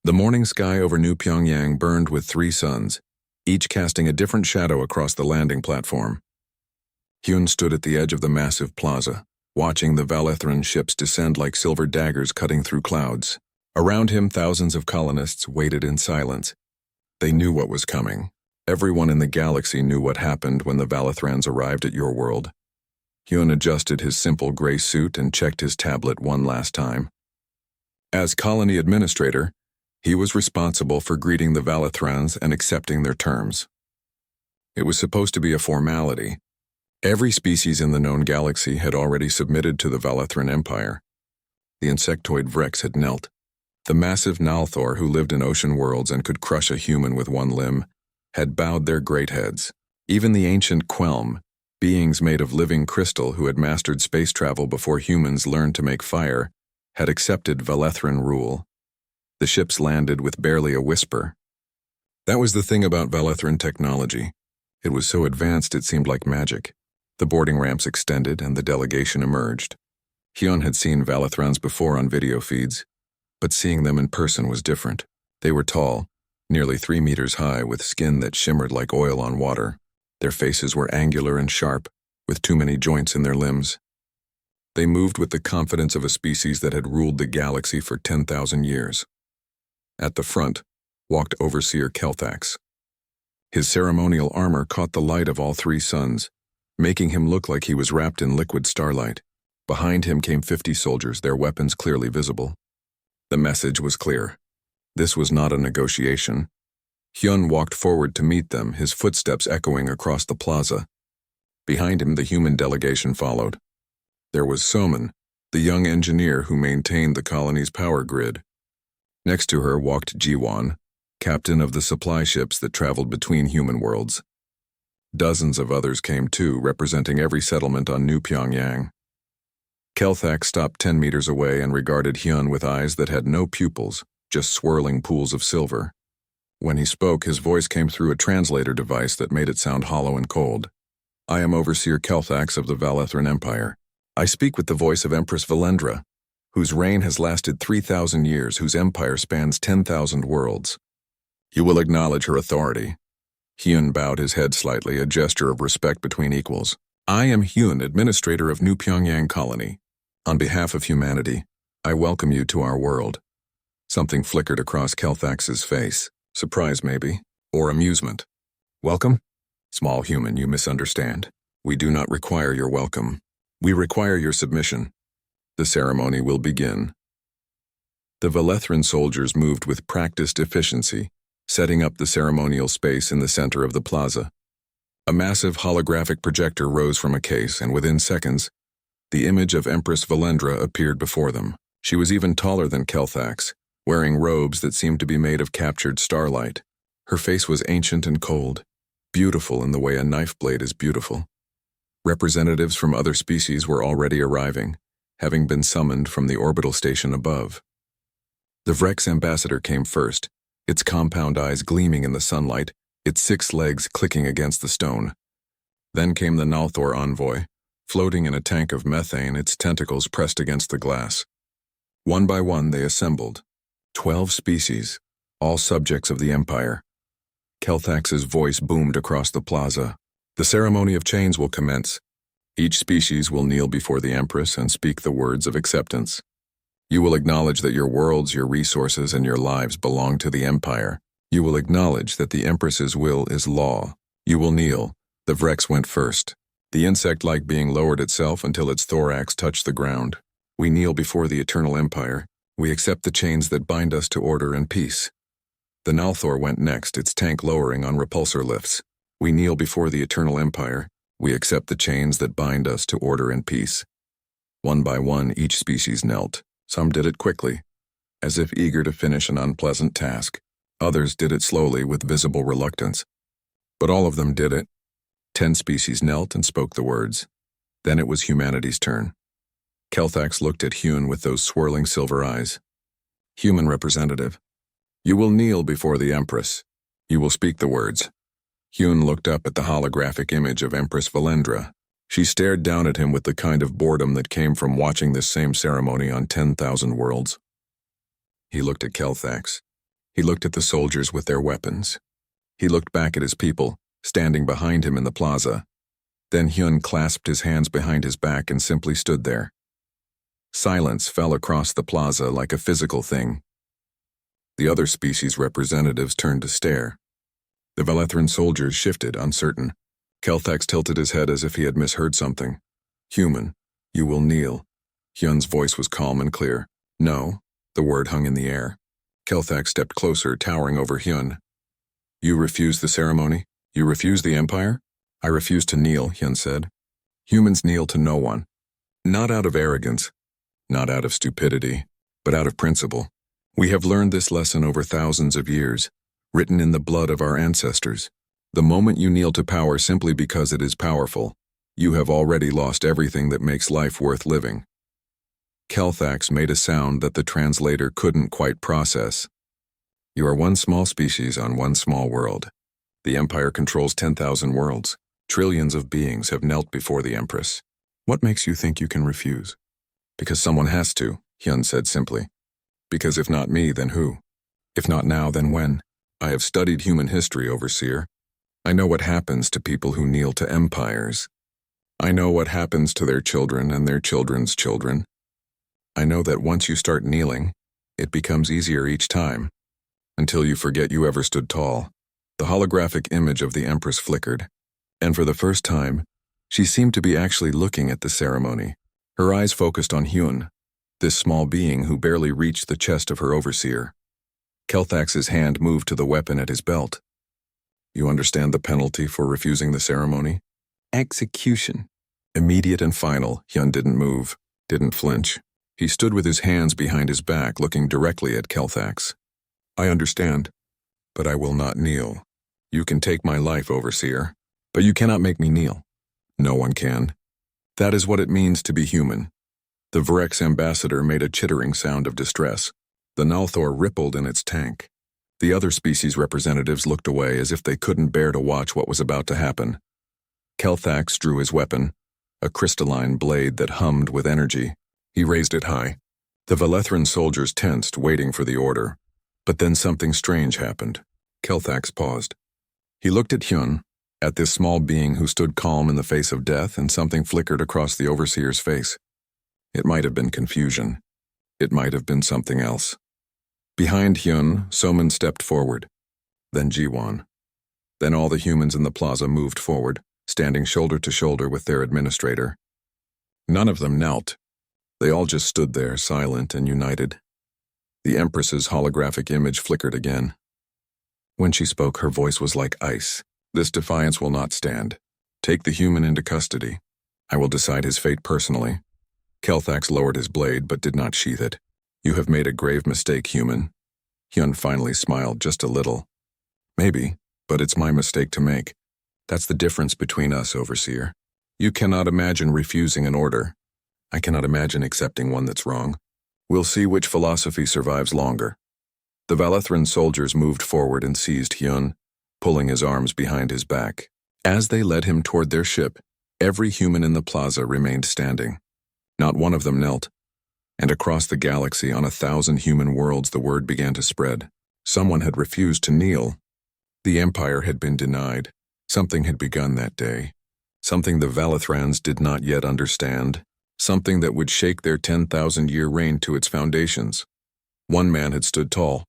The morning sky over New Pyongyang burned with 3 suns, each casting a different shadow across the landing platform. Hyun stood at the edge of the massive plaza, watching the Valethran ships descend like silver daggers cutting through clouds. Around him, thousands of colonists waited in silence. They knew what was coming. Everyone in the galaxy knew what happened when the Valethrans arrived at your world. Hyun adjusted his simple gray suit and checked his tablet one last time. As colony administrator, he was responsible for greeting the Valethrans and accepting their terms. It was supposed to be a formality. Every species in the known galaxy had already submitted to the Valethran Empire. The insectoid Vrex had knelt. The massive Nalthor, who lived in ocean worlds and could crush a human with one limb, had bowed their great heads. Even the ancient Quelm, beings made of living crystal who had mastered space travel before humans learned to make fire, had accepted Valethran rule. The ships landed with barely a whisper. That was the thing about Valethran technology. It was so advanced it seemed like magic. The boarding ramps extended and the delegation emerged. Hyun had seen Valethrans before on video feeds, but seeing them in person was different. They were tall, nearly 3 meters high, with skin that shimmered like oil on water. Their faces were angular and sharp, with too many joints in their limbs. They moved with the confidence of a species that had ruled the galaxy for 10,000 years. At the front walked Overseer Kelthax. His ceremonial armor caught the light of all 3 suns, making him look like he was wrapped in liquid starlight. Behind him came 50 soldiers, their weapons clearly visible. The message was clear. This was not a negotiation. Hyun walked forward to meet them, his footsteps echoing across the plaza. Behind him, the human delegation followed. There was Soman, the young engineer who maintained the colony's power grid. Next to her walked Jiwon, captain of the supply ships that traveled between human worlds. Dozens of others came too, representing every settlement on New Pyongyang. Kelthax stopped 10 meters away and regarded Hyun with eyes that had no pupils, just swirling pools of silver. When he spoke, his voice came through a translator device that made it sound hollow and cold. I am Overseer Kelthax of the Valethran Empire. I speak with the voice of Empress Valendra, whose reign has lasted 3,000 years, whose empire spans 10,000 worlds. You will acknowledge her authority. Hyun bowed his head slightly, a gesture of respect between equals. I am Hyun, administrator of New Pyongyang Colony. On behalf of humanity, I welcome you to our world. Something flickered across Kelthax's face. Surprise, maybe, or amusement. Welcome? Small human, you misunderstand. We do not require your welcome. We require your submission. The ceremony will begin. The Valethran soldiers moved with practiced efficiency, setting up the ceremonial space in the center of the plaza. A massive holographic projector rose from a case, and within seconds, the image of Empress Valendra appeared before them. She was even taller than Kelthax, wearing robes that seemed to be made of captured starlight. Her face was ancient and cold, beautiful in the way a knife blade is beautiful. Representatives from other species were already arriving, having been summoned from the orbital station above. The Vrex ambassador came first, its compound eyes gleaming in the sunlight, its 6 legs clicking against the stone. Then came the Nalthor envoy, floating in a tank of methane, its tentacles pressed against the glass. One by one they assembled. 12 species, all subjects of the Empire. Kelthax's voice boomed across the plaza. The ceremony of chains will commence. Each species will kneel before the Empress and speak the words of acceptance. You will acknowledge that your worlds, your resources, and your lives belong to the Empire. You will acknowledge that the Empress's will is law. You will kneel. The Vrex went first. The insect-like being lowered itself until its thorax touched the ground. We kneel before the Eternal Empire. We accept the chains that bind us to order and peace. The Nalthor went next, its tank lowering on repulsor lifts. We kneel before the Eternal Empire. We accept the chains that bind us to order and peace. One by one, each species knelt. Some did it quickly, as if eager to finish an unpleasant task. Others did it slowly with visible reluctance. But all of them did it. 10 species knelt and spoke the words. Then it was humanity's turn. Kelthax looked at Hyun with those swirling silver eyes. Human representative. You will kneel before the Empress. You will speak the words. Hyun looked up at the holographic image of Empress Valendra. She stared down at him with the kind of boredom that came from watching this same ceremony on 10,000 worlds. He looked at Kelthax. He looked at the soldiers with their weapons. He looked back at his people, standing behind him in the plaza. Then Hyun clasped his hands behind his back and simply stood there. Silence fell across the plaza like a physical thing. The other species representatives turned to stare. The Velethran soldiers shifted, uncertain. Kelthax tilted his head as if he had misheard something. "Human, you will kneel." Hyun's voice was calm and clear. "No." The word hung in the air. Kelthax stepped closer, towering over Hyun. "You refuse the ceremony? You refuse the Empire?" "I refuse to kneel," Hyun said. "Humans kneel to no one. Not out of arrogance, not out of stupidity, but out of principle. We have learned this lesson over thousands of years, written in the blood of our ancestors. The moment you kneel to power simply because it is powerful, you have already lost everything that makes life worth living." Kelthax made a sound that the translator couldn't quite process. "You are one small species on one small world. The Empire controls 10,000 worlds. Trillions of beings have knelt before the Empress. What makes you think you can refuse?" "Because someone has to," Hyun said simply. "Because if not me, then who? If not now, then when? I have studied human history, Overseer. I know what happens to people who kneel to empires. I know what happens to their children and their children's children. I know that once you start kneeling, it becomes easier each time, until you forget you ever stood tall." The holographic image of the Empress flickered, and for the first time, she seemed to be actually looking at the ceremony. Her eyes focused on Hyun, this small being who barely reached the chest of her overseer. Kelthax's hand moved to the weapon at his belt. "You understand the penalty for refusing the ceremony?" "Execution." Immediate and final. Hyun didn't move, didn't flinch. He stood with his hands behind his back, looking directly at Kelthax. "I understand, but I will not kneel. You can take my life, Overseer, but you cannot make me kneel. No one can. That is what it means to be human." The Vrex ambassador made a chittering sound of distress. The Nalthor rippled in its tank. The other species representatives looked away as if they couldn't bear to watch what was about to happen. Kelthax drew his weapon, a crystalline blade that hummed with energy. He raised it high. The Velethran soldiers tensed, waiting for the order. But then something strange happened. Kelthax paused. He looked at Hyun, at this small being who stood calm in the face of death, and something flickered across the overseer's face. It might have been confusion. It might have been something else. Behind Hyun, Soman stepped forward. Then Jiwon. Then all the humans in the plaza moved forward, standing shoulder to shoulder with their administrator. None of them knelt. They all just stood there, silent and united. The Empress's holographic image flickered again. When she spoke, her voice was like ice. "This defiance will not stand. Take the human into custody. I will decide his fate personally." Kelthax lowered his blade but did not sheath it. "You have made a grave mistake, human." Hyun finally smiled just a little. "Maybe, but it's my mistake to make. That's the difference between us, Overseer. You cannot imagine refusing an order. I cannot imagine accepting one that's wrong. We'll see which philosophy survives longer." The Velethran soldiers moved forward and seized Hyun, pulling his arms behind his back. As they led him toward their ship, every human in the plaza remained standing. Not one of them knelt. And across the galaxy, on 1,000 human worlds, the word began to spread. Someone had refused to kneel. The Empire had been denied. Something had begun that day. Something the Valethrans did not yet understand. Something that would shake their 10,000-year reign to its foundations. One man had stood tall,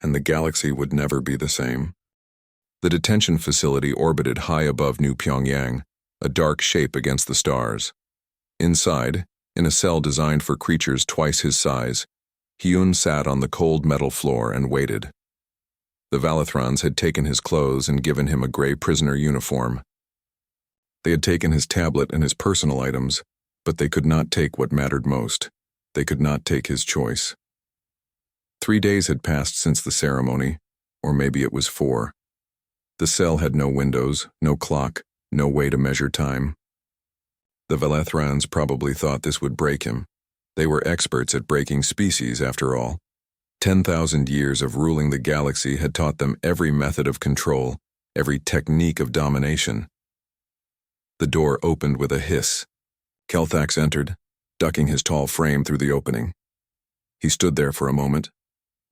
and the galaxy would never be the same. The detention facility orbited high above New Pyongyang, a dark shape against the stars. Inside, in a cell designed for creatures twice his size, Hyun sat on the cold metal floor and waited. The Valethrans had taken his clothes and given him a gray prisoner uniform. They had taken his tablet and his personal items, but they could not take what mattered most. They could not take his choice. 3 days had passed since the ceremony, or maybe it was 4. The cell had no windows, no clock, no way to measure time. The Valethrans probably thought this would break him. They were experts at breaking species, after all. 10,000 years of ruling the galaxy had taught them every method of control, every technique of domination. The door opened with a hiss. Kelthax entered, ducking his tall frame through the opening. He stood there for a moment,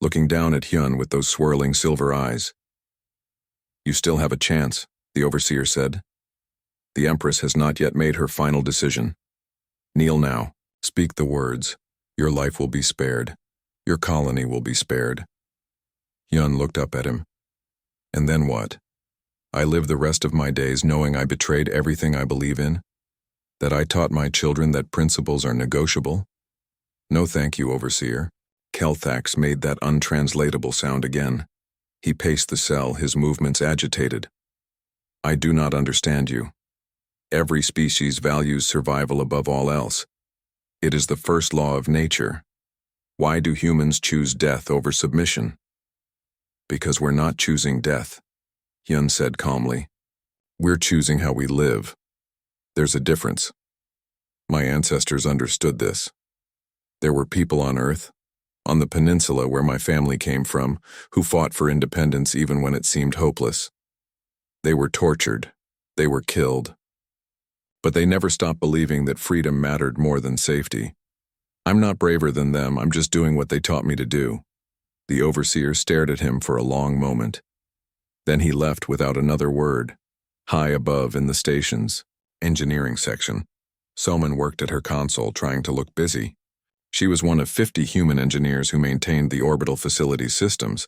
looking down at Hyun with those swirling silver eyes. "You still have a chance," the overseer said. "The Empress has not yet made her final decision. Kneel now. Speak the words. Your life will be spared. Your colony will be spared." Hyun looked up at him. "And then what? I live the rest of my days knowing I betrayed everything I believe in? That I taught my children that principles are negotiable? No thank you, overseer." Kelthax made that untranslatable sound again. He paced the cell, his movements agitated. "I do not understand you. Every species values survival above all else. It is the first law of nature. Why do humans choose death over submission?" "Because we're not choosing death," Hyun said calmly. "We're choosing how we live. There's a difference. My ancestors understood this. There were people on Earth, on the peninsula where my family came from, who fought for independence even when it seemed hopeless. They were tortured. They were killed. But they never stopped believing that freedom mattered more than safety. I'm not braver than them, I'm just doing what they taught me to do." The overseer stared at him for a long moment. Then he left without another word. High above in the station's engineering section, Soman worked at her console trying to look busy. She was one of 50 human engineers who maintained the orbital facilities systems.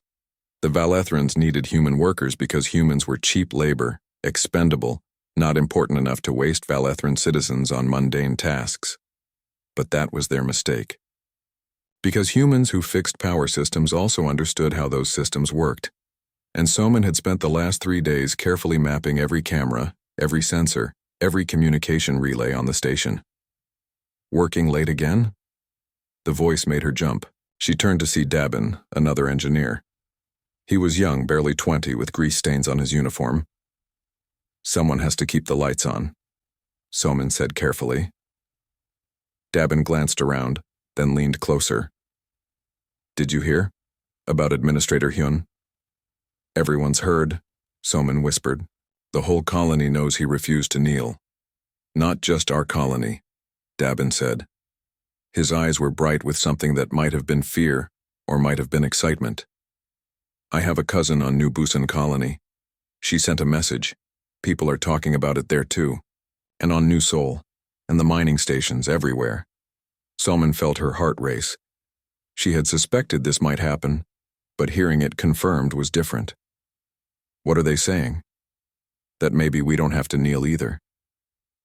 The Valethrans needed human workers because humans were cheap labor, expendable, not important enough to waste Valethran citizens on mundane tasks. But that was their mistake. Because humans who fixed power systems also understood how those systems worked. And Soman had spent the last 3 days carefully mapping every camera, every sensor, every communication relay on the station. "Working late again?" The voice made her jump. She turned to see Dabin, another engineer. He was young, barely 20, with grease stains on his uniform. "Someone has to keep the lights on," Soman said carefully. Dabin glanced around, then leaned closer. "Did you hear? About Administrator Hyun?" "Everyone's heard," Soman whispered. "The whole colony knows he refused to kneel." "Not just our colony," Dabin said. His eyes were bright with something that might have been fear, or might have been excitement. "I have a cousin on New Busan colony. She sent a message. People are talking about it there too. And on New Seoul, and the mining stations everywhere." Soman felt her heart race. She had suspected this might happen, but hearing it confirmed was different. "What are they saying?" "That maybe we don't have to kneel either.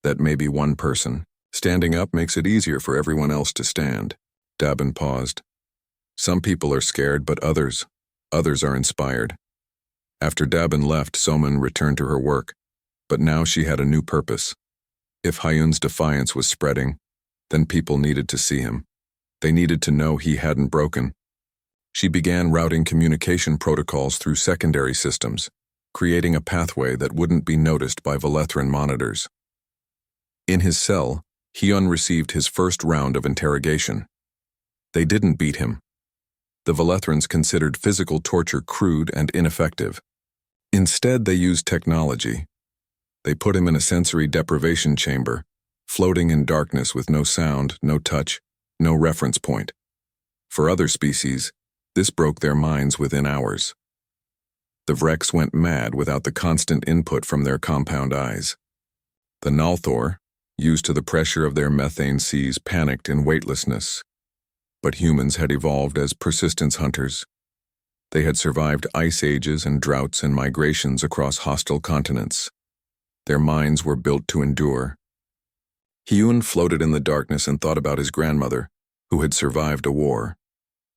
That maybe one person standing up makes it easier for everyone else to stand." Dabin paused. "Some people are scared, but others are inspired." After Dabin left, Soman returned to her work, but now she had a new purpose. If Hyun's defiance was spreading, then people needed to see him. They needed to know he hadn't broken. She began routing communication protocols through secondary systems, creating a pathway that wouldn't be noticed by Valethran monitors. In his cell, Hyun received his first round of interrogation. They didn't beat him. The Valethrans considered physical torture crude and ineffective. Instead, they used technology. They put him in a sensory deprivation chamber, floating in darkness with no sound, no touch, no reference point. For other species, this broke their minds within hours. The Vreks went mad without the constant input from their compound eyes. The Nalthor, used to the pressure of their methane seas, panicked in weightlessness. But humans had evolved as persistence hunters. They had survived ice ages and droughts and migrations across hostile continents. Their minds were built to endure. Hyun floated in the darkness and thought about his grandmother, who had survived a war.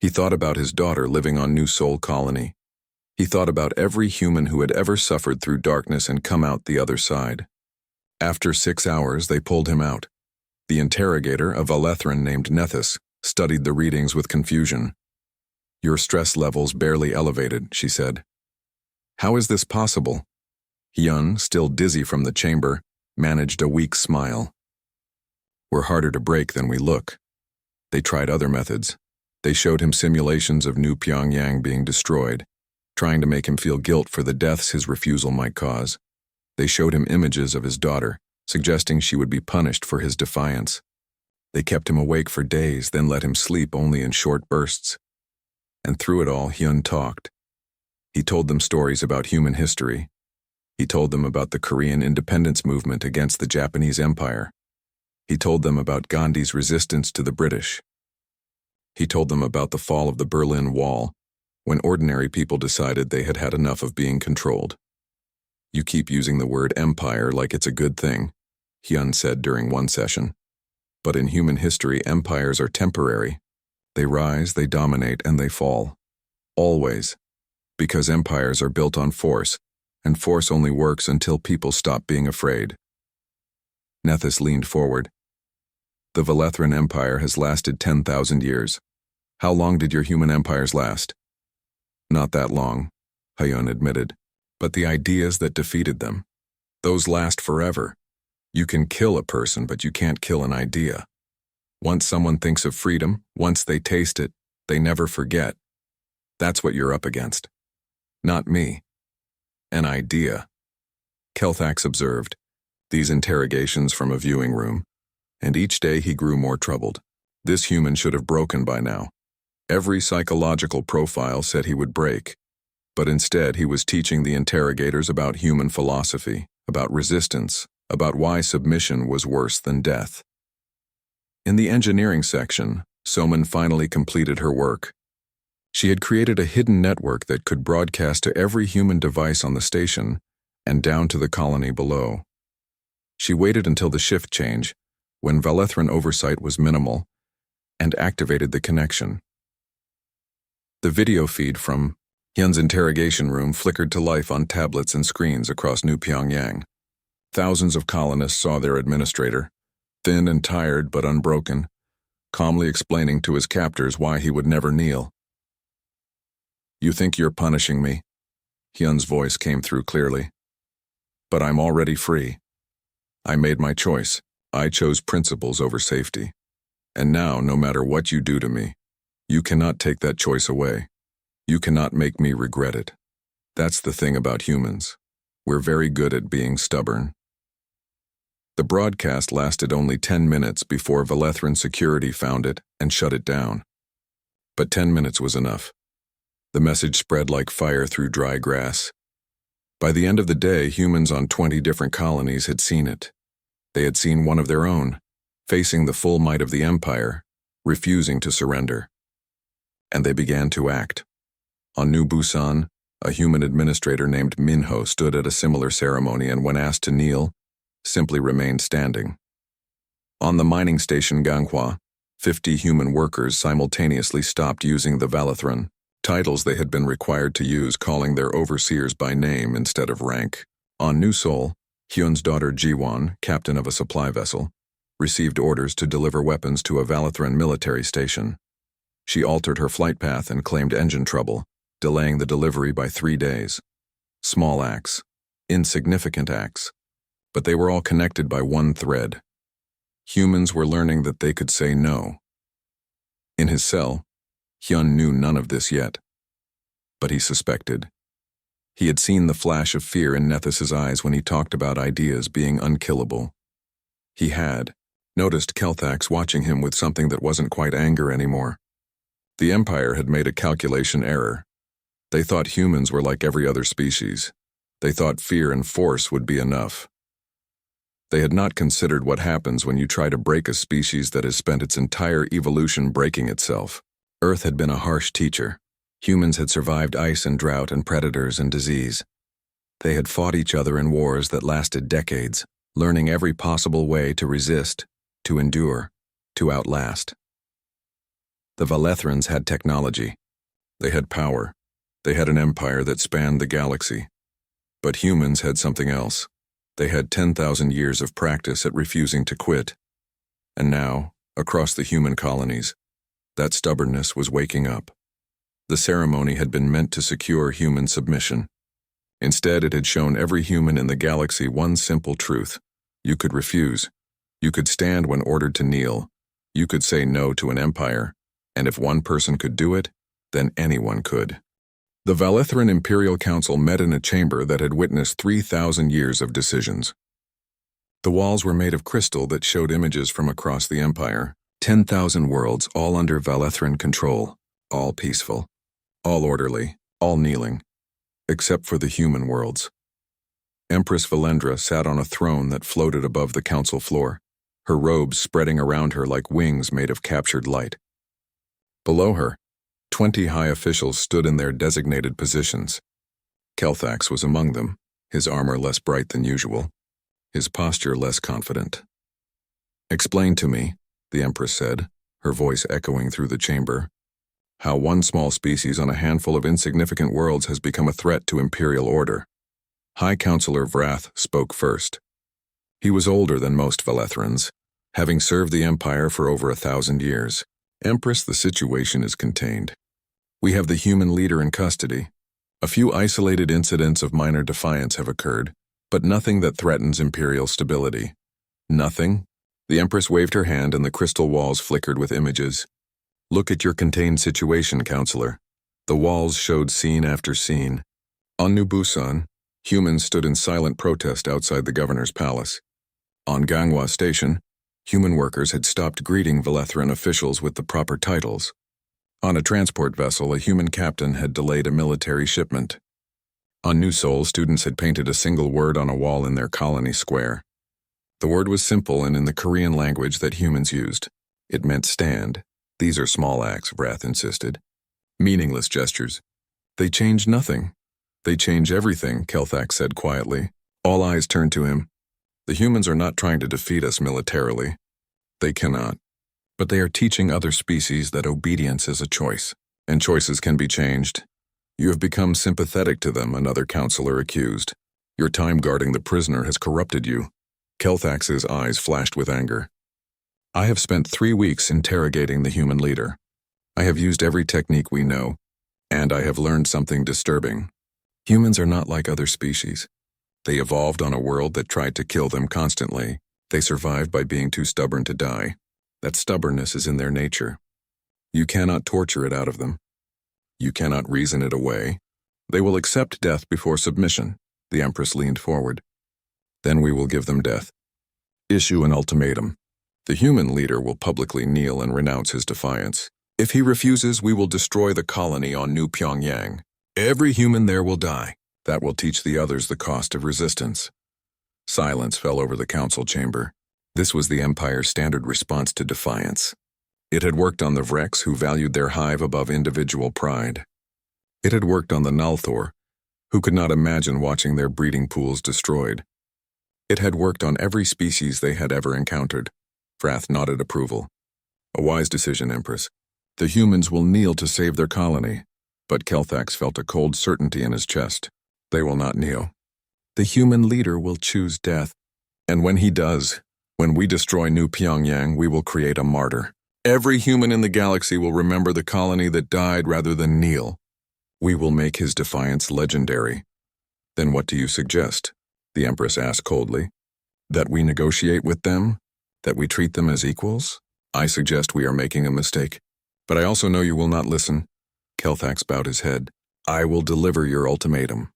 He thought about his daughter living on New Seoul Colony. He thought about every human who had ever suffered through darkness and come out the other side. After 6 hours, they pulled him out. The interrogator, a Valethran named Nethys, studied the readings with confusion. "Your stress levels barely elevated," she said. "How is this possible?" Hyun, still dizzy from the chamber, managed a weak smile. "We're harder to break than we look." They tried other methods. They showed him simulations of New Pyongyang being destroyed, trying to make him feel guilt for the deaths his refusal might cause. They showed him images of his daughter, suggesting she would be punished for his defiance. They kept him awake for days, then let him sleep only in short bursts. And through it all, Hyun talked. He told them stories about human history. He told them about the Korean independence movement against the Japanese Empire. He told them about Gandhi's resistance to the British. He told them about the fall of the Berlin Wall, when ordinary people decided they had had enough of being controlled. "You keep using the word empire like it's a good thing," Hyun said during one session. "But in human history, empires are temporary. They rise, they dominate, and they fall. Always. Because empires are built on force, and force only works until people stop being afraid." Nethys leaned forward. "The Valethran Empire has lasted 10,000 years. How long did your human empires last?" "Not that long," Hyun admitted. "But the ideas that defeated them, those last forever. You can kill a person, but you can't kill an idea. Once someone thinks of freedom, once they taste it, they never forget. That's what you're up against. Not me. An idea." Kelthax observed these interrogations from a viewing room, and each day he grew more troubled. This human should have broken by now. Every psychological profile said he would break, but instead he was teaching the interrogators about human philosophy, about resistance, about why submission was worse than death. In the engineering section, Soman finally completed her work. She had created a hidden network that could broadcast to every human device on the station and down to the colony below. She waited until the shift change, when Valethran oversight was minimal, and activated the connection. The video feed from Hyun's interrogation room flickered to life on tablets and screens across New Pyongyang. Thousands of colonists saw their administrator, thin and tired but unbroken, calmly explaining to his captors why he would never kneel. "You think you're punishing me?" Hyun's voice came through clearly. "But I'm already free. I made my choice. I chose principles over safety. And now, no matter what you do to me, you cannot take that choice away. You cannot make me regret it. That's the thing about humans. We're very good at being stubborn." The broadcast lasted only 10 minutes before Valethran security found it and shut it down. But 10 minutes was enough. The message spread like fire through dry grass. By the end of the day, humans on 20 different colonies had seen it. They had seen one of their own, facing the full might of the Empire, refusing to surrender. And they began to act. On New Busan, a human administrator named Minho stood at a similar ceremony and, when asked to kneel, simply remained standing. On the mining station Ganghwa, 50 human workers simultaneously stopped using the Valethran, titles they had been required to use, calling their overseers by name instead of rank. On New Seoul, Hyun's daughter Jiwon, captain of a supply vessel, received orders to deliver weapons to a Valethran military station. She altered her flight path and claimed engine trouble, delaying the delivery by 3 days. Small acts, insignificant acts, but they were all connected by one thread. Humans were learning that they could say no. In his cell, Hyun knew none of this yet, but he suspected. He had seen the flash of fear in Nethys's eyes when he talked about ideas being unkillable. He had noticed Kelthax watching him with something that wasn't quite anger anymore. The Empire had made a calculation error. They thought humans were like every other species. They thought fear and force would be enough. They had not considered what happens when you try to break a species that has spent its entire evolution breaking itself. Earth had been a harsh teacher. Humans had survived ice and drought and predators and disease. They had fought each other in wars that lasted decades, learning every possible way to resist, to endure, to outlast. The Valethrans had technology. They had power. They had an empire that spanned the galaxy. But humans had something else. They had 10,000 years of practice at refusing to quit. And now, across the human colonies, that stubbornness was waking up. The ceremony had been meant to secure human submission. Instead, it had shown every human in the galaxy one simple truth. You could refuse. You could stand when ordered to kneel. You could say no to an empire. And if one person could do it, then anyone could. The Valethran Imperial Council met in a chamber that had witnessed 3,000 years of decisions. The walls were made of crystal that showed images from across the empire. 10,000 worlds, all under Valethran control, all peaceful. All orderly, all kneeling, except for the human worlds. Empress Valendra sat on a throne that floated above the council floor, her robes spreading around her like wings made of captured light. Below her, 20 high officials stood in their designated positions. Kelthax was among them, his armor less bright than usual, his posture less confident. "Explain to me," the Empress said, her voice echoing through the chamber, "how one small species on a handful of insignificant worlds has become a threat to imperial order." High Counselor Vrath spoke first. He was older than most Valethrans, having served the Empire for over 1,000 years. "Empress, the situation is contained. We have the human leader in custody. A few isolated incidents of minor defiance have occurred, but nothing that threatens imperial stability." "Nothing?" The Empress waved her hand and the crystal walls flickered with images. "Look at your contained situation, Counselor." The walls showed scene after scene. On New Busan, humans stood in silent protest outside the governor's palace. On Ganghwa Station, human workers had stopped greeting Valethran officials with the proper titles. On a transport vessel, a human captain had delayed a military shipment. On New Seoul, students had painted a single word on a wall in their colony square. The word was simple and in the Korean language that humans used. It meant stand. "These are small acts," Vrath insisted. "Meaningless gestures. They change nothing." "They change everything," Kelthax said quietly. All eyes turned to him. "The humans are not trying to defeat us militarily. They cannot. But they are teaching other species that obedience is a choice, and choices can be changed. You have become sympathetic to them," another counselor accused. "Your time guarding the prisoner has corrupted you." Kelthax's eyes flashed with anger. "I have spent 3 weeks interrogating the human leader. I have used every technique we know, and I have learned something disturbing. Humans are not like other species. They evolved on a world that tried to kill them constantly. They survived by being too stubborn to die. That stubbornness is in their nature. You cannot torture it out of them. You cannot reason it away. They will accept death before submission." The Empress leaned forward. "Then we will give them death. Issue an ultimatum. The human leader will publicly kneel and renounce his defiance. If he refuses, we will destroy the colony on New Pyongyang. Every human there will die. That will teach the others the cost of resistance." Silence fell over the council chamber. This was the Empire's standard response to defiance. It had worked on the Vreks, who valued their hive above individual pride. It had worked on the Nalthor, who could not imagine watching their breeding pools destroyed. It had worked on every species they had ever encountered. Vrath nodded approval. "A wise decision, Empress. The humans will kneel to save their colony." But Kelthax felt a cold certainty in his chest. "They will not kneel. The human leader will choose death. And when he does, when we destroy New Pyongyang, we will create a martyr. Every human in the galaxy will remember the colony that died rather than kneel. We will make his defiance legendary." "Then what do you suggest?" the Empress asked coldly. "That we negotiate with them? That we treat them as equals? I suggest we are making a mistake. But I also know you will not listen." Kelthax bowed his head. "I will deliver your ultimatum."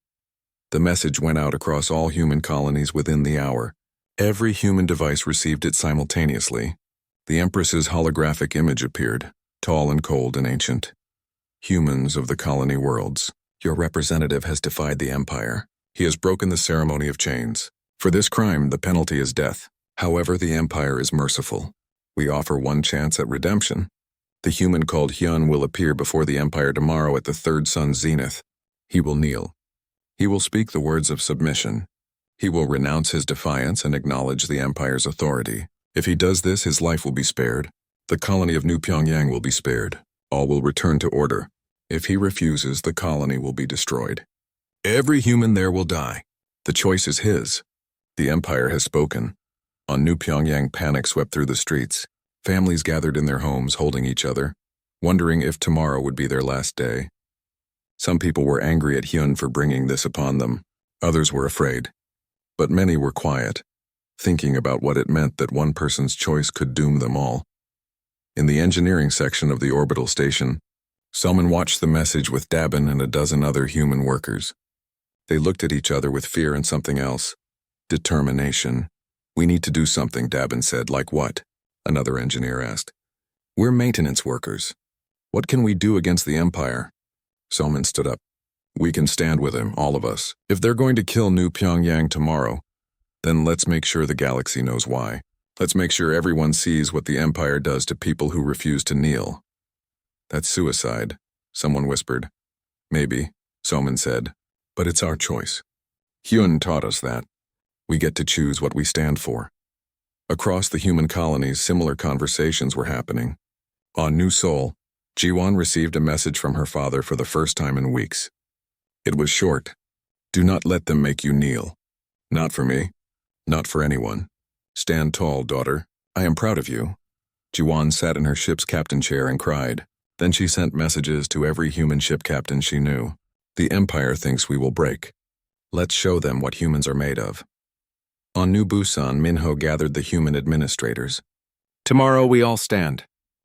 The message went out across all human colonies within the hour. Every human device received it simultaneously. The Empress's holographic image appeared, tall and cold and ancient. "Humans of the colony worlds, your representative has defied the Empire. He has broken the ceremony of chains. For this crime, the penalty is death. However, the Empire is merciful. We offer one chance at redemption. The human called Hyun will appear before the Empire tomorrow at the third sun's zenith. He will kneel. He will speak the words of submission. He will renounce his defiance and acknowledge the Empire's authority. If he does this, his life will be spared. The colony of New Pyongyang will be spared. All will return to order. If he refuses, the colony will be destroyed. Every human there will die. The choice is his. The Empire has spoken." On New Pyongyang, panic swept through the streets. Families gathered in their homes, holding each other, wondering if tomorrow would be their last day. Some people were angry at Hyun for bringing this upon them. Others were afraid. But many were quiet, thinking about what it meant that one person's choice could doom them all. In the engineering section of the orbital station, Selman watched the message with Dabin and a dozen other human workers. They looked at each other with fear and something else. Determination. "We need to do something," Dabin said. "Like what?" another engineer asked. "We're maintenance workers. What can we do against the Empire?" Soman stood up. We can stand with him, all of us. If they're going to kill New Pyongyang tomorrow, then let's make sure the galaxy knows why. Let's make sure everyone sees what the Empire does to people who refuse to kneel. That's suicide, someone whispered. Maybe, Soman said, but it's our choice. Hyun taught us that. We get to choose what we stand for. Across the human colonies, similar conversations were happening. On New Seoul, Jiwon received a message from her father for the first time in weeks. It was short. Do not let them make you kneel. Not for me. Not for anyone. Stand tall, daughter. I am proud of you. Jiwon sat in her ship's captain chair and cried. Then she sent messages to every human ship captain she knew. The Empire thinks we will break. Let's show them what humans are made of. On New Busan, Minho gathered the human administrators. Tomorrow we all stand.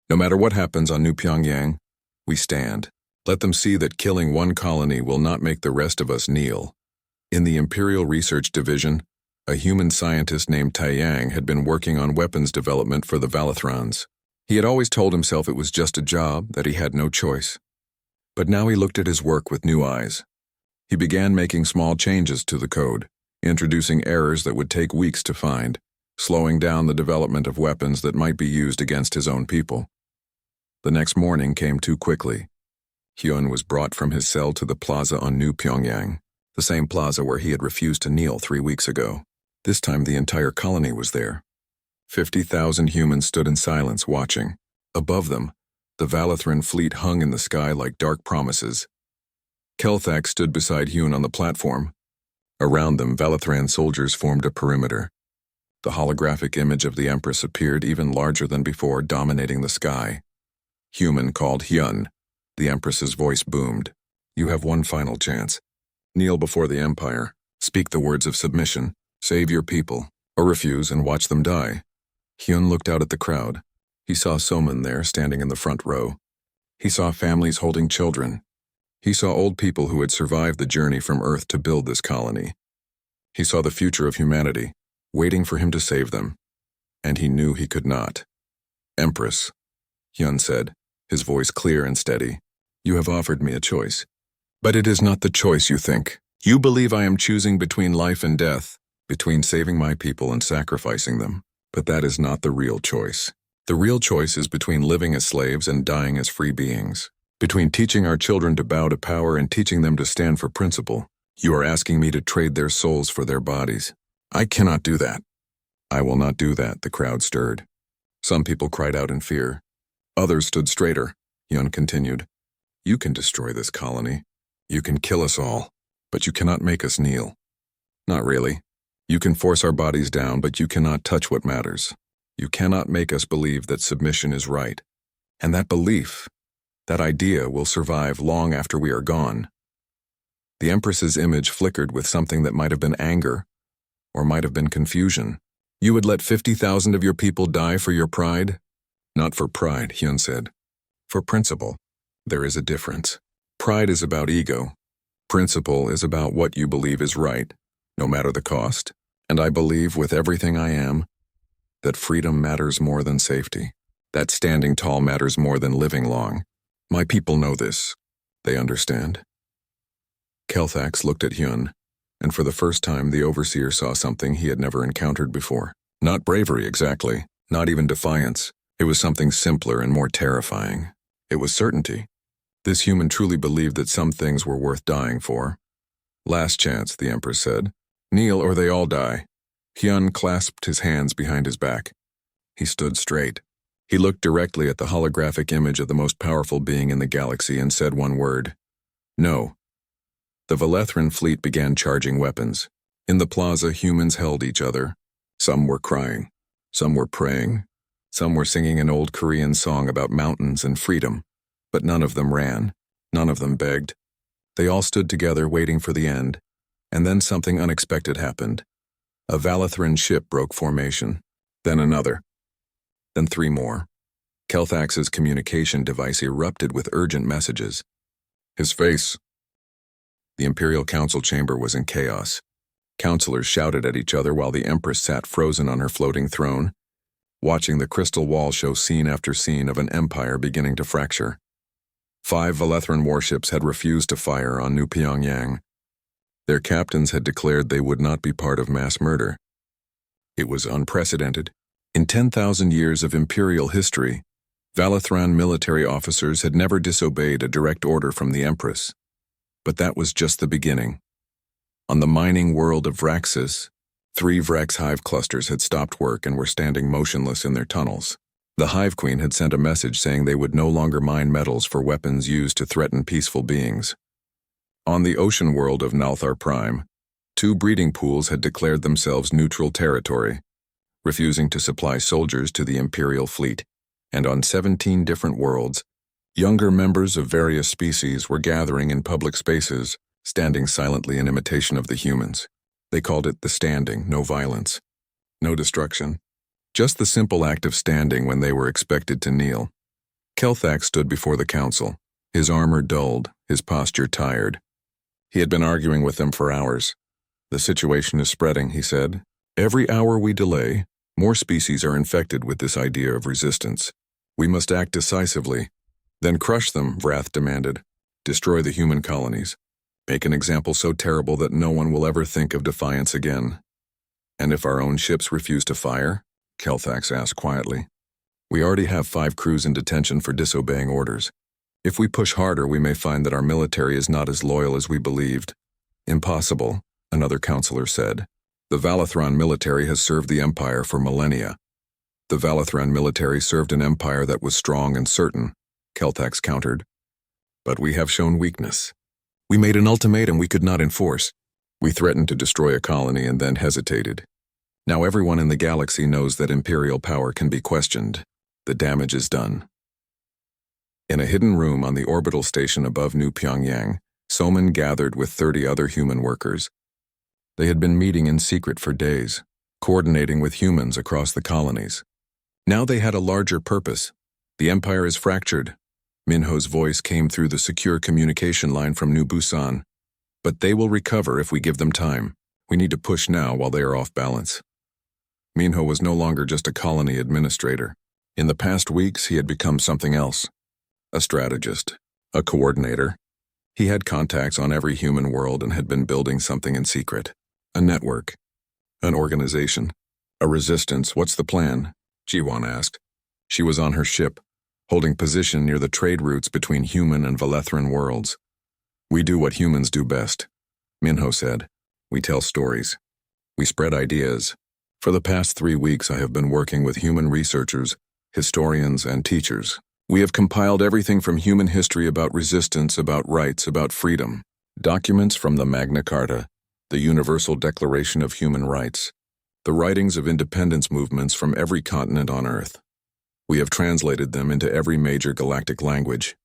No matter what happens on New Pyongyang, we stand. Let them see that killing one colony will not make the rest of us kneel. In the Imperial Research Division, a human scientist named Taiyang had been working on weapons development for the Valathrons. He had always told himself it was just a job, that he had no choice. But now he looked at his work with new eyes. He began making small changes to the code, introducing errors that would take weeks to find, slowing down the development of weapons that might be used against his own people. The next morning came too quickly. Hyun was brought from his cell to the plaza on New Pyongyang, the same plaza where he had refused to kneel 3 weeks ago. This time the entire colony was there. 50,000 humans stood in silence watching. Above them, the Valathran fleet hung in the sky like dark promises. Kelthak stood beside Hyun on the platform. Around them, Valathran soldiers formed a perimeter. The holographic image of the Empress appeared even larger than before, dominating the sky. Human called Hyun. The Empress's voice boomed. You have one final chance. Kneel before the Empire. Speak the words of submission. Save your people, or refuse and watch them die. Hyun looked out at the crowd. He saw Soman there, standing in the front row. He saw families holding children. He saw old people who had survived the journey from Earth to build this colony. He saw the future of humanity, waiting for him to save them. And he knew he could not. Empress, Hyun said, his voice clear and steady. You have offered me a choice. But it is not the choice you think. You believe I am choosing between life and death, between saving my people and sacrificing them. But that is not the real choice. The real choice is between living as slaves and dying as free beings. Between teaching our children to bow to power and teaching them to stand for principle. You are asking me to trade their souls for their bodies. I cannot do that. I will not do that, the crowd stirred. Some people cried out in fear. Others stood straighter, Hyun continued. You can destroy this colony. You can kill us all, but you cannot make us kneel. Not really. You can force our bodies down, but you cannot touch what matters. You cannot make us believe that submission is right. And that belief, that idea will survive long after we are gone. The Empress's image flickered with something that might have been anger, or might have been confusion. You would let 50,000 of your people die for your pride? Not for pride, Hyun said. For principle. There is a difference. Pride is about ego. Principle is about what you believe is right, no matter the cost. And I believe with everything I am, that freedom matters more than safety. That standing tall matters more than living long. My people know this. They understand. Kelthax looked at Hyun, and for the first time the overseer saw something he had never encountered before. Not bravery exactly, not even defiance. It was something simpler and more terrifying. It was certainty. This human truly believed that some things were worth dying for. Last chance, the Empress said. Kneel or they all die. Hyun clasped his hands behind his back. He stood straight. He looked directly at the holographic image of the most powerful being in the galaxy and said one word. No. The Valethran fleet began charging weapons. In the plaza, humans held each other. Some were crying. Some were praying. Some were singing an old Korean song about mountains and freedom. But none of them ran. None of them begged. They all stood together waiting for the end. And then something unexpected happened. A Valathran ship broke formation. Then another. Then 3 more. Kelthax's communication device erupted with urgent messages. His face. The Imperial Council chamber was in chaos. Counselors shouted at each other while the Empress sat frozen on her floating throne, watching the crystal wall show scene after scene of an empire beginning to fracture. 5 Valethran warships had refused to fire on New Pyongyang. Their captains had declared they would not be part of mass murder. It was unprecedented. In 10,000 years of imperial history, Valethran military officers had never disobeyed a direct order from the Empress. But that was just the beginning. On the mining world of Vraxis, 3 Vrex hive clusters had stopped work and were standing motionless in their tunnels. The Hive Queen had sent a message saying they would no longer mine metals for weapons used to threaten peaceful beings. On the ocean world of Nalthar Prime, 2 breeding pools had declared themselves neutral territory, refusing to supply soldiers to the Imperial fleet, and on 17 different worlds, younger members of various species were gathering in public spaces, standing silently in imitation of the humans. They called it the standing, no violence, no destruction. Just the simple act of standing when they were expected to kneel. Kelthak stood before the council, his armor dulled, his posture tired. He had been arguing with them for hours. "The situation is spreading," he said. "Every hour we delay, more species are infected with this idea of resistance. We must act decisively. Then crush them," Vrath demanded. "Destroy the human colonies. Make an example so terrible that no one will ever think of defiance again." "And if our own ships refuse to fire?" Kelthax asked quietly. "We already have 5 crews in detention for disobeying orders. If we push harder, we may find that our military is not as loyal as we believed." "Impossible," another counselor said. "The Valethran military has served the Empire for millennia." "The Valethran military served an empire that was strong and certain," Kelthax countered. "But we have shown weakness. We made an ultimatum we could not enforce. We threatened to destroy a colony and then hesitated. Now everyone in the galaxy knows that Imperial power can be questioned. The damage is done." In a hidden room on the orbital station above New Pyongyang, Soman gathered with 30 other human workers. They had been meeting in secret for days, coordinating with humans across the colonies. Now they had a larger purpose. "The Empire is fractured." Minho's voice came through the secure communication line from New Busan. "But they will recover if we give them time. We need to push now while they are off balance." Minho was no longer just a colony administrator. In the past weeks, he had become something else. A strategist, a coordinator. He had contacts on every human world and had been building something in secret. A network. An organization. "A resistance, what's the plan?" Jiwan asked. She was on her ship, holding position near the trade routes between human and Valethran worlds. "We do what humans do best," Minho said. "We tell stories. We spread ideas. For the past 3 weeks I have been working with human researchers, historians, and teachers. We have compiled everything from human history about resistance, about rights, about freedom. Documents from the Magna Carta, the Universal Declaration of Human Rights, the writings of independence movements from every continent on Earth. We have translated them into every major galactic language."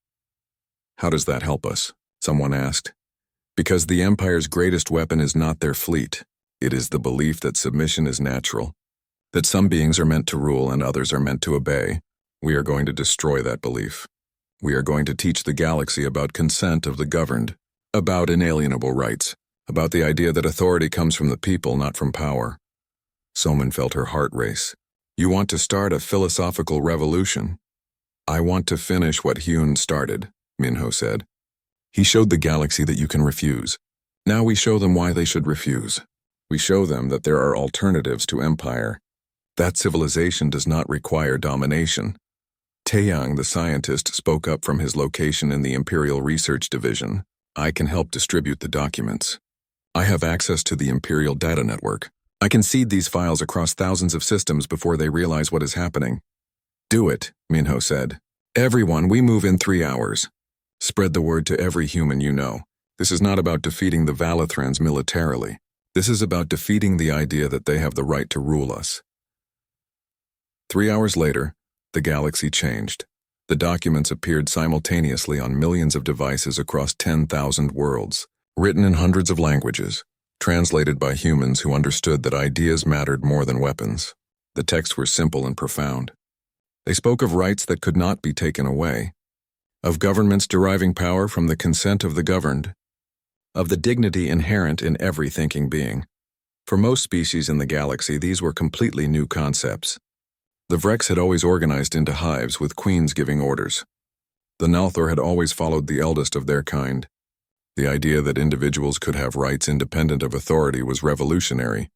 "How does that help us?" someone asked. "Because the Empire's greatest weapon is not their fleet. It is the belief that submission is natural, that some beings are meant to rule and others are meant to obey. We are going to destroy that belief. We are going to teach the galaxy about consent of the governed, about inalienable rights, about the idea that authority comes from the people, not from power." Soman felt her heart race. "You want to start a philosophical revolution?" "I want to finish what Hyun started," Minho said. "He showed the galaxy that you can refuse. Now we show them why they should refuse. We show them that there are alternatives to empire. That civilization does not require domination." Taeyang, the scientist, spoke up from his location in the Imperial Research Division. "I can help distribute the documents. I have access to the Imperial Data Network. I can seed these files across thousands of systems before they realize what is happening." "Do it," Minho said. "Everyone, we move in 3 hours. Spread the word to every human you know. This is not about defeating the Valethrans militarily. This is about defeating the idea that they have the right to rule us." 3 hours later, the galaxy changed. The documents appeared simultaneously on millions of devices across 10,000 worlds, written in hundreds of languages, translated by humans who understood that ideas mattered more than weapons. The texts were simple and profound. They spoke of rights that could not be taken away, of governments deriving power from the consent of the governed, of the dignity inherent in every thinking being. For most species in the galaxy, these were completely new concepts. The Vrex had always organized into hives with queens giving orders. The Nalthor had always followed the eldest of their kind. The idea that individuals could have rights independent of authority was revolutionary,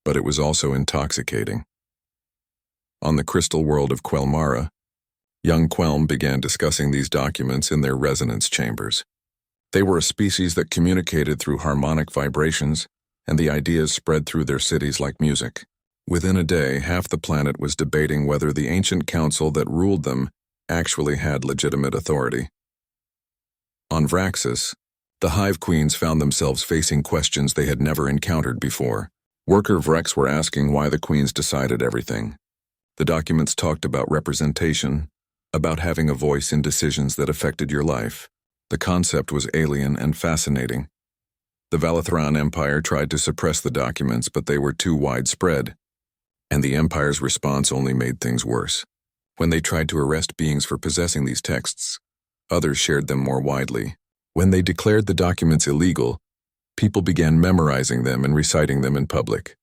but it was also intoxicating. On the crystal world of Quelmara, young Quelm began discussing these documents in their resonance chambers. They were a species that communicated through harmonic vibrations, and the ideas spread through their cities like music. Within a day, half the planet was debating whether the ancient council that ruled them actually had legitimate authority. On Vraxis, the Hive Queens found themselves facing questions they had never encountered before. Worker Vrex were asking why the Queens decided everything. The documents talked about representation, about having a voice in decisions that affected your life. The concept was alien and fascinating. The Valathran Empire tried to suppress the documents, but they were too widespread, and the Empire's response only made things worse. When they tried to arrest beings for possessing these texts, others shared them more widely. When they declared the documents illegal, people began memorizing them and reciting them in public.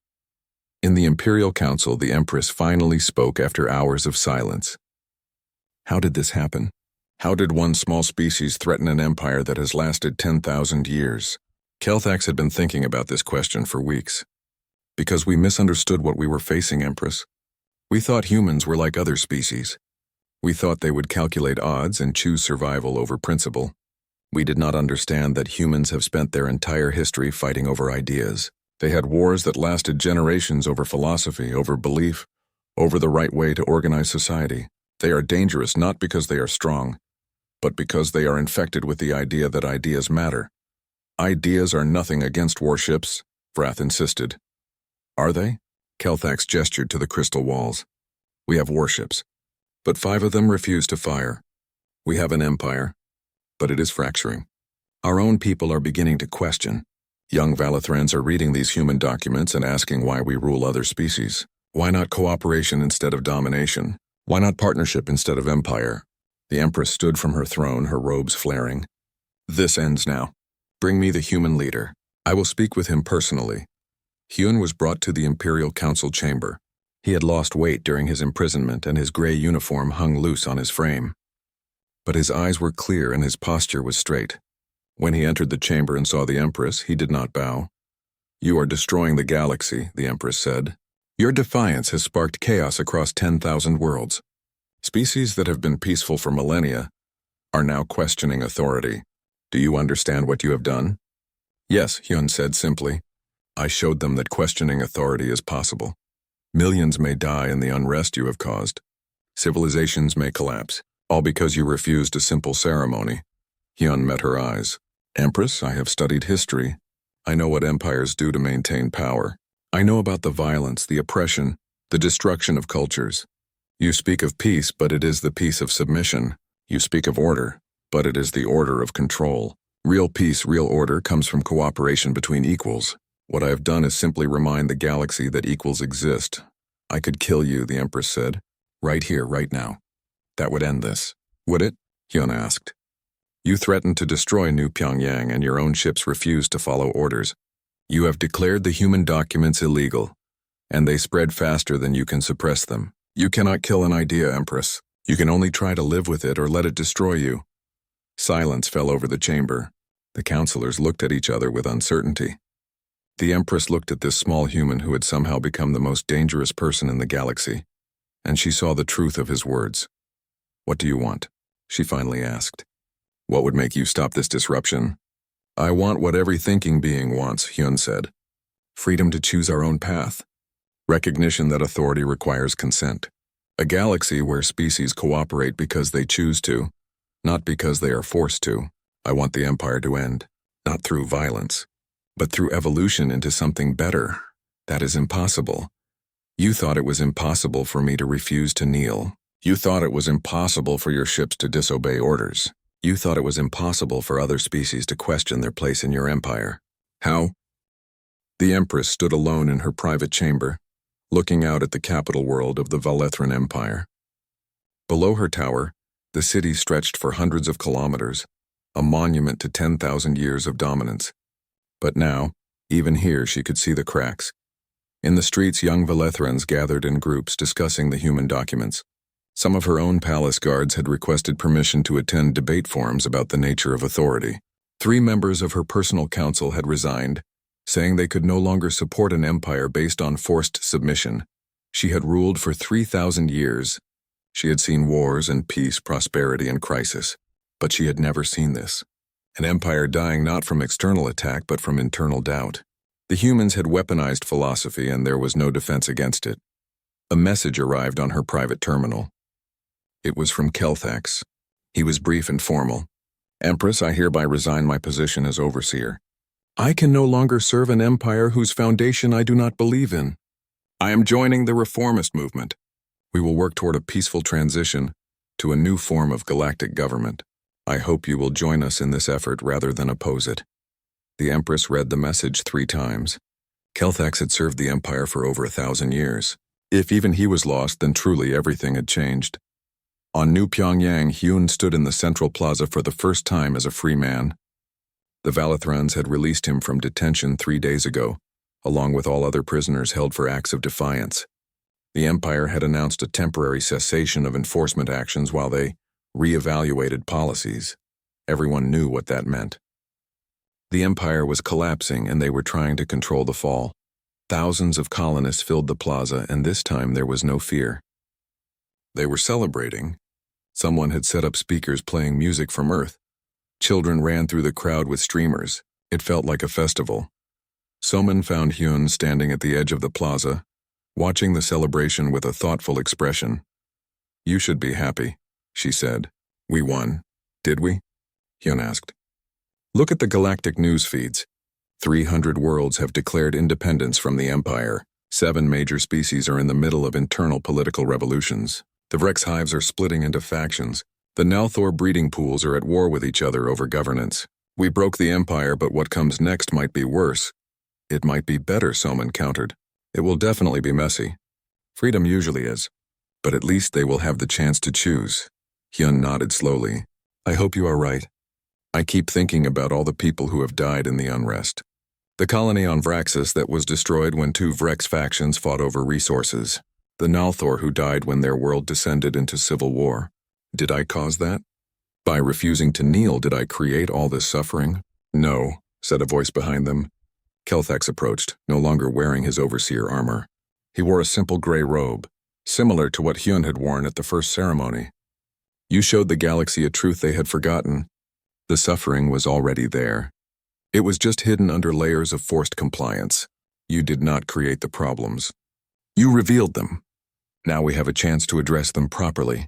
In the Imperial Council, the Empress finally spoke after hours of silence. How did this happen? How did one small species threaten an empire that has lasted 10,000 years? Kelthax had been thinking about this question for weeks. Because we misunderstood what we were facing, Empress. We thought humans were like other species. We thought they would calculate odds and choose survival over principle. We did not understand that humans have spent their entire history fighting over ideas. They had wars that lasted generations over philosophy, over belief, over the right way to organize society. They are dangerous not because they are strong, but because they are infected with the idea that ideas matter. Ideas are nothing against warships, Vrath insisted. Are they? Kelthax gestured to the crystal walls. We have warships, but 5 of them refuse to fire. We have an empire, but it is fracturing. Our own people are beginning to question. Young Valathrans are reading these human documents and asking why we rule other species. Why not cooperation instead of domination? Why not partnership instead of empire? The Empress stood from her throne, her robes flaring. This ends now. Bring me the human leader. I will speak with him personally. Hyun was brought to the Imperial Council chamber. He had lost weight during his imprisonment and his gray uniform hung loose on his frame. But his eyes were clear and his posture was straight. When he entered the chamber and saw the Empress, he did not bow. You are destroying the galaxy, the Empress said. Your defiance has sparked chaos across 10,000 worlds. Species that have been peaceful for millennia are now questioning authority. Do you understand what you have done? Yes, Hyun said simply. I showed them that questioning authority is possible. Millions may die in the unrest you have caused. Civilizations may collapse, all because you refused a simple ceremony. Hyun met her eyes. Empress, I have studied history. I know what empires do to maintain power. I know about the violence, the oppression, the destruction of cultures. You speak of peace, but it is the peace of submission. You speak of order, but it is the order of control. Real peace, real order comes from cooperation between equals. What I have done is simply remind the galaxy that equals exist. I could kill you, the Empress said. Right here, right now. That would end this. Would it? Hyun asked. You threatened to destroy New Pyongyang and your own ships refused to follow orders. You have declared the human documents illegal, and they spread faster than you can suppress them. You cannot kill an idea, Empress. You can only try to live with it or let it destroy you. Silence fell over the chamber. The counselors looked at each other with uncertainty. The Empress looked at this small human who had somehow become the most dangerous person in the galaxy, and she saw the truth of his words. What do you want? She finally asked. What would make you stop this disruption? I want what every thinking being wants, Hyun said. Freedom to choose our own path. Recognition that authority requires consent. A galaxy where species cooperate because they choose to, not because they are forced to. I want the Empire to end, not through violence, but through evolution into something better. That is impossible. You thought it was impossible for me to refuse to kneel. You thought it was impossible for your ships to disobey orders. You thought it was impossible for other species to question their place in your empire. How? The Empress stood alone in her private chamber, looking out at the capital world of the Valethran Empire. Below her tower, the city stretched for hundreds of kilometers, a monument to 10,000 years of dominance. But now, even here she could see the cracks. In the streets, young Valethrans gathered in groups discussing the human documents. Some of her own palace guards had requested permission to attend debate forums about the nature of authority. 3 members of her personal council had resigned, saying they could no longer support an empire based on forced submission. She had ruled for 3,000 years. She had seen wars and peace, prosperity and crisis. But she had never seen this. An empire dying not from external attack but from internal doubt. The humans had weaponized philosophy and there was no defense against it. A message arrived on her private terminal. It was from Kelthax. He was brief and formal. Empress, I hereby resign my position as overseer. I can no longer serve an empire whose foundation I do not believe in. I am joining the reformist movement. We will work toward a peaceful transition to a new form of galactic government. I hope you will join us in this effort rather than oppose it. The Empress read the message 3 times. Kelthax had served the Empire for over 1,000 years. If even he was lost, then truly everything had changed. On New Pyongyang, Hyun stood in the central plaza for the first time as a free man. The Valethrons had released him from detention 3 days ago, along with all other prisoners held for acts of defiance. The Empire had announced a temporary cessation of enforcement actions while they re-evaluated policies. Everyone knew what that meant. The Empire was collapsing and they were trying to control the fall. Thousands of colonists filled the plaza and this time there was no fear. They were celebrating. Someone had set up speakers playing music from Earth. Children ran through the crowd with streamers. It felt like a festival. Soman found Hyun standing at the edge of the plaza, watching the celebration with a thoughtful expression. You should be happy, she said. We won. Did we? Hyun asked. Look at the galactic news feeds. 300 worlds have declared independence from the Empire. 7 major species are in the middle of internal political revolutions. The Vrex hives are splitting into factions. The Nalthor breeding pools are at war with each other over governance. We broke the Empire, but what comes next might be worse. It might be better, Soman countered. It will definitely be messy. Freedom usually is. But at least they will have the chance to choose. Hyun nodded slowly. I hope you are right. I keep thinking about all the people who have died in the unrest. The colony on Vraxis that was destroyed when 2 Vrex factions fought over resources. The Nalthor who died when their world descended into civil war. Did I cause that? By refusing to kneel, did I create all this suffering? No, said a voice behind them. Kelthax approached, no longer wearing his overseer armor. He wore a simple gray robe, similar to what Hyun had worn at the first ceremony. You showed the galaxy a truth they had forgotten. The suffering was already there. It was just hidden under layers of forced compliance. You did not create the problems. You revealed them. Now we have a chance to address them properly.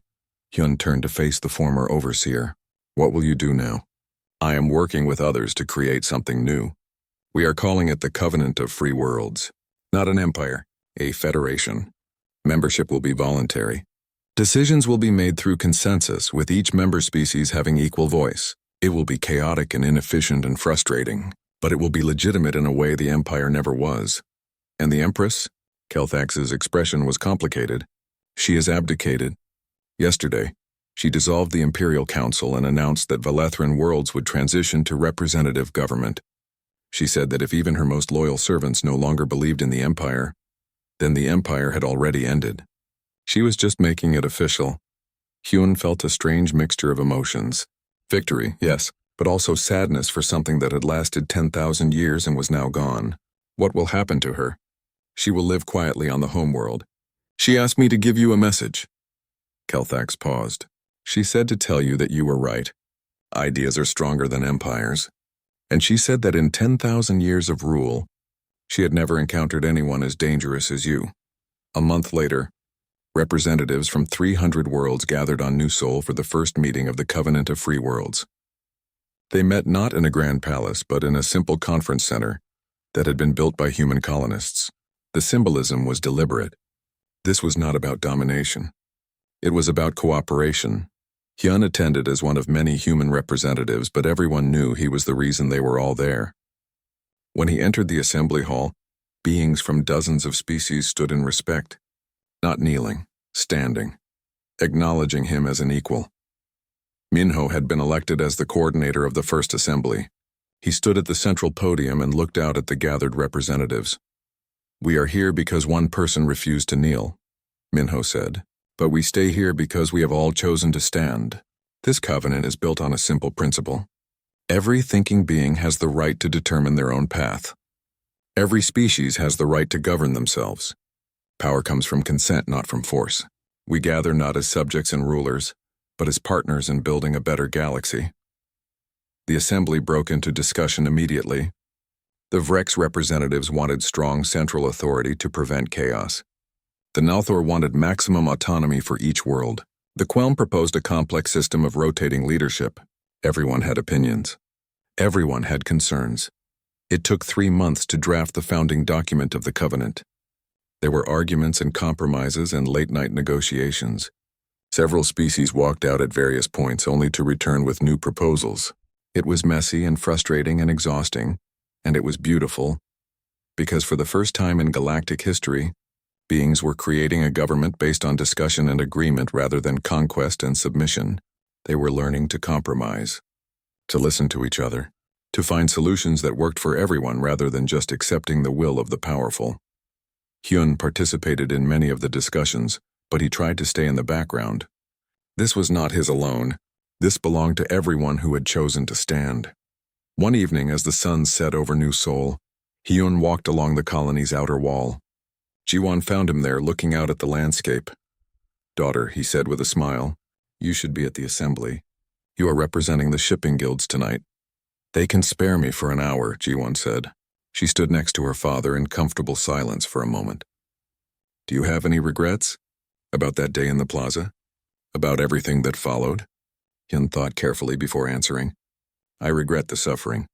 Hyun turned to face the former overseer. What will you do now? I am working with others to create something new. We are calling it the Covenant of Free Worlds. Not an empire, a federation. Membership will be voluntary. Decisions will be made through consensus, with each member species having equal voice. It will be chaotic and inefficient and frustrating, but it will be legitimate in a way the Empire never was. And the Empress? Kelthax's expression was complicated. She has abdicated. Yesterday, she dissolved the Imperial Council and announced that Valethran worlds would transition to representative government. She said that if even her most loyal servants no longer believed in the Empire, then the Empire had already ended. She was just making it official. Hyun felt a strange mixture of emotions. Victory, yes, but also sadness for something that had lasted 10,000 years and was now gone. What will happen to her? She will live quietly on the homeworld. She asked me to give you a message. Kelthax paused. She said to tell you that you were right. Ideas are stronger than empires. And she said that in 10,000 years of rule, she had never encountered anyone as dangerous as you. A month later, representatives from 300 worlds gathered on New Sol for the first meeting of the Covenant of Free Worlds. They met not in a grand palace, but in a simple conference center that had been built by human colonists. The symbolism was deliberate. This was not about domination. It was about cooperation. Hyun attended as one of many human representatives, but everyone knew he was the reason they were all there. When he entered the assembly hall, beings from dozens of species stood in respect, not kneeling, standing, acknowledging him as an equal. Minho had been elected as the coordinator of the first assembly. He stood at the central podium and looked out at the gathered representatives. We are here because one person refused to kneel, Minho said. But we stay here because we have all chosen to stand. This covenant is built on a simple principle. Every thinking being has the right to determine their own path. Every species has the right to govern themselves. Power comes from consent, not from force. We gather not as subjects and rulers, but as partners in building a better galaxy. The assembly broke into discussion immediately. The Vrex representatives wanted strong central authority to prevent chaos. The Nalthor wanted maximum autonomy for each world. The Quelm proposed a complex system of rotating leadership. Everyone had opinions. Everyone had concerns. It took 3 months to draft the founding document of the Covenant. There were arguments and compromises and late-night negotiations. Several species walked out at various points only to return with new proposals. It was messy and frustrating and exhausting, and it was beautiful, because for the first time in galactic history, beings were creating a government based on discussion and agreement rather than conquest and submission. They were learning to compromise, to listen to each other, to find solutions that worked for everyone rather than just accepting the will of the powerful. Hyun participated in many of the discussions, but he tried to stay in the background. This was not his alone. This belonged to everyone who had chosen to stand. One evening, as the sun set over New Seoul, Hyun walked along the colony's outer wall. Jiwon found him there looking out at the landscape. "Daughter," he said with a smile, "you should be at the assembly. You are representing the shipping guilds tonight." "They can spare me for an hour," Jiwon said. She stood next to her father in comfortable silence for a moment. "Do you have any regrets? About that day in the plaza? About everything that followed?" Hyun thought carefully before answering. "I regret the suffering.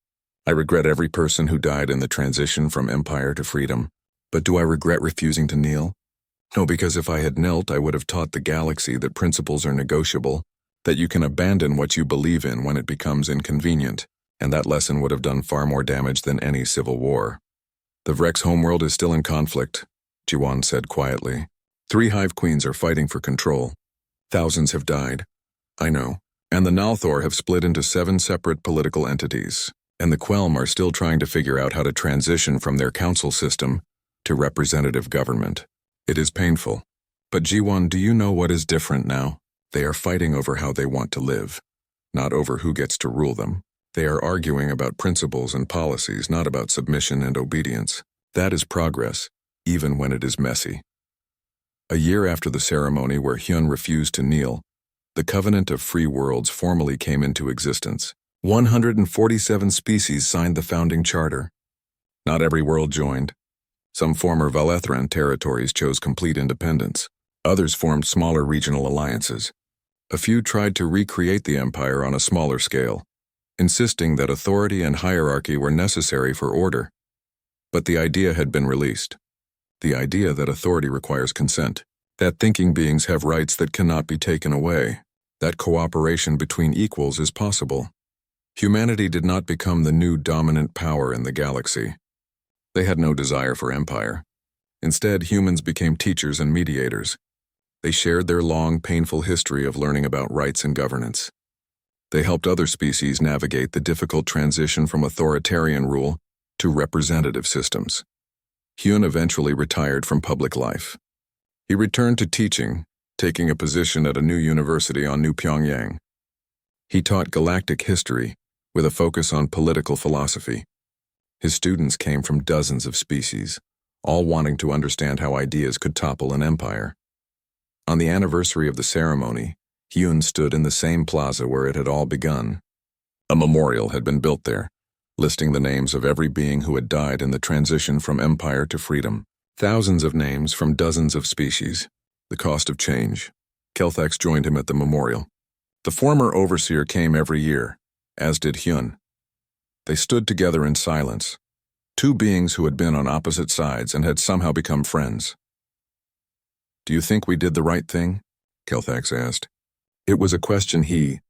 I regret every person who died in the transition from empire to freedom. But do I regret refusing to kneel? No, because if I had knelt, I would have taught the galaxy that principles are negotiable, that you can abandon what you believe in when it becomes inconvenient, and that lesson would have done far more damage than any civil war." "The Vrex homeworld is still in conflict," Jiwon said quietly. 3 hive queens are fighting for control. Thousands have died. I know. And the Nalthor have split into 7 separate political entities, and the Quelm are still trying to figure out how to transition from their council system to representative government. It is painful. But Jiwon, do you know what is different now? They are fighting over how they want to live, not over who gets to rule them. They are arguing about principles and policies, not about submission and obedience. That is progress, even when it is messy. A year after the ceremony where Hyun refused to kneel, the Covenant of Free Worlds formally came into existence. 147 species signed the founding charter. Not every world joined. Some former Valethran territories chose complete independence. Others formed smaller regional alliances. A few tried to recreate the empire on a smaller scale, insisting that authority and hierarchy were necessary for order. But the idea had been released. The idea that authority requires consent, that thinking beings have rights that cannot be taken away, that cooperation between equals is possible. Humanity did not become the new dominant power in the galaxy. They had no desire for empire. Instead, humans became teachers and mediators. They shared their long, painful history of learning about rights and governance. They helped other species navigate the difficult transition from authoritarian rule to representative systems. Hyun eventually retired from public life. He returned to teaching, taking a position at a new university on New Pyongyang. He taught galactic history with a focus on political philosophy. His students came from dozens of species, all wanting to understand how ideas could topple an empire. On the anniversary of the ceremony, Hyun stood in the same plaza where it had all begun. A memorial had been built there, listing the names of every being who had died in the transition from empire to freedom. Thousands of names from dozens of species. The cost of change. Kelthax joined him at the memorial. The former overseer came every year, as did Hyun. They stood together in silence, 2 beings who had been on opposite sides and had somehow become friends. "Do you think we did the right thing?" Kelthax asked. It was a question he,